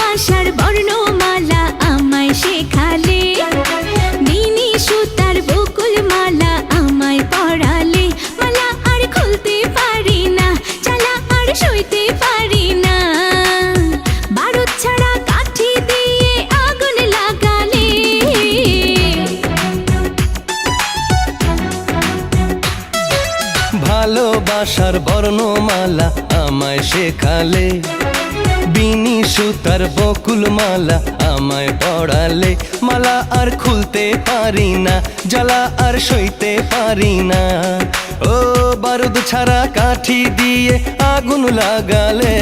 ভালোবাসার বর্ণমালা আমায় শেখালে, মিনি সুতার বকুল মালা আমায় পরালে। মালা আর খুলতে পারি না, জ্বালা আর সইতে পারি না। বারুদ ছাড়া কাঠি দিয়ে আগুন লাগালে। ভালোবাসার বর্ণমালা আমায় শেখালে, বিনি সুতার বকুল মালা আমায় পড়ালে। মালা আর খুলতে পারি না, জ্বালা আর সইতে পারি না। ও বারুদ ছাড়া কাঠি দিয়ে আগুন লাগালে।